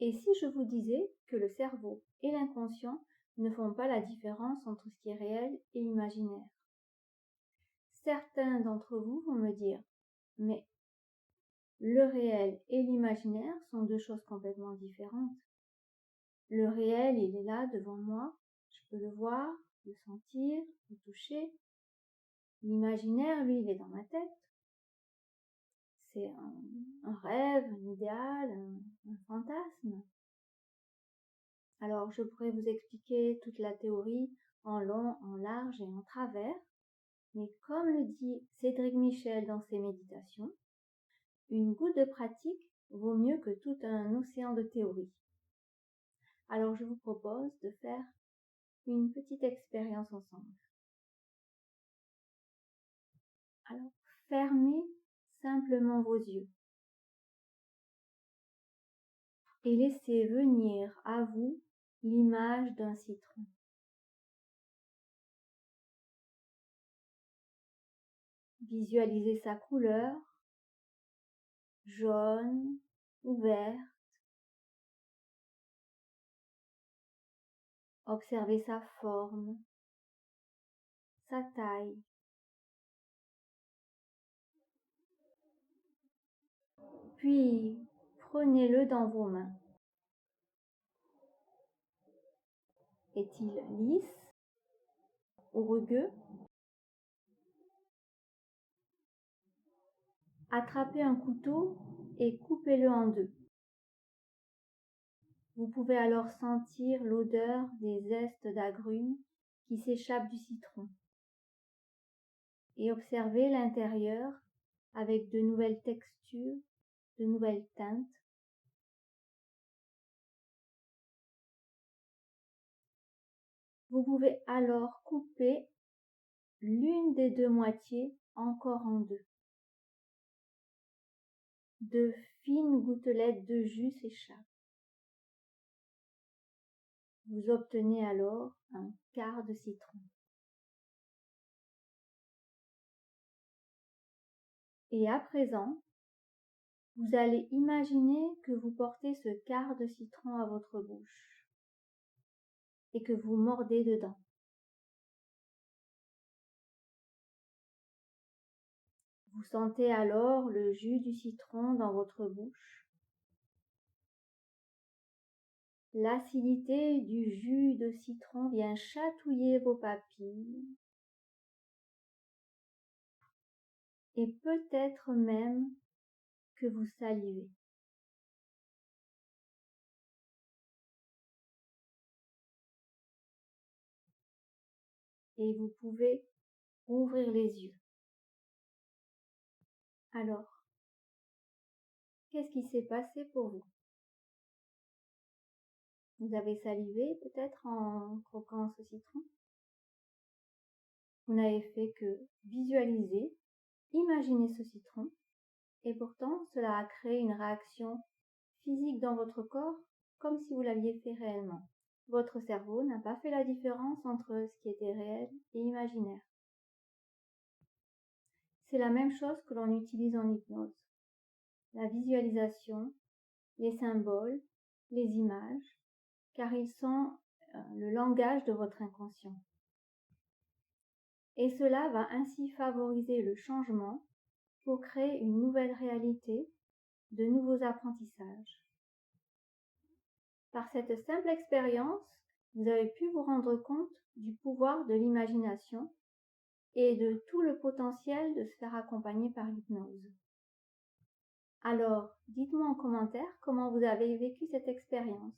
Et si je vous disais que le cerveau et l'inconscient ne font pas la différence entre ce qui est réel et imaginaire? Certains d'entre vous vont me dire, mais le réel et l'imaginaire sont deux choses complètement différentes. Le réel, il est là devant moi, je peux le voir, le sentir, le toucher. L'imaginaire, lui, il est dans ma tête. C'est un rêve, un idéal, un fantasme. Alors, je pourrais vous expliquer toute la théorie en long, en large et en travers, mais comme le dit Cédric Michel dans ses méditations, une goutte de pratique vaut mieux que tout un océan de théorie. Alors, je vous propose de faire une petite expérience ensemble. Alors, fermez simplement vos yeux et laissez venir à vous l'image d'un citron. Visualisez sa couleur, jaune ou vert. Observez sa forme, sa taille. Puis, prenez-le dans vos mains. Est-il lisse ou rugueux? Attrapez un couteau et coupez-le en deux. Vous pouvez alors sentir l'odeur des zestes d'agrumes qui s'échappent du citron et observer l'intérieur avec de nouvelles textures, de nouvelles teintes. Vous pouvez alors couper l'une des deux moitiés encore en deux. De fines gouttelettes de jus s'échappent. Vous obtenez alors un quart de citron. Et à présent, vous allez imaginer que vous portez ce quart de citron à votre bouche et que vous mordez dedans. Vous sentez alors le jus du citron dans votre bouche. L'acidité du jus de citron vient chatouiller vos papilles et peut-être même que vous salivez. Et vous pouvez ouvrir les yeux. Alors, qu'est-ce qui s'est passé pour vous? Vous avez salivé peut-être en croquant ce citron? Vous n'avez fait que visualiser, imaginer ce citron, et pourtant cela a créé une réaction physique dans votre corps comme si vous l'aviez fait réellement. Votre cerveau n'a pas fait la différence entre ce qui était réel et imaginaire. C'est la même chose que l'on utilise en hypnose. La visualisation, les symboles, les images, car ils sont le langage de votre inconscient. Et cela va ainsi favoriser le changement pour créer une nouvelle réalité, de nouveaux apprentissages. Par cette simple expérience, vous avez pu vous rendre compte du pouvoir de l'imagination et de tout le potentiel de se faire accompagner par l'hypnose. Alors, dites-moi en commentaire comment vous avez vécu cette expérience.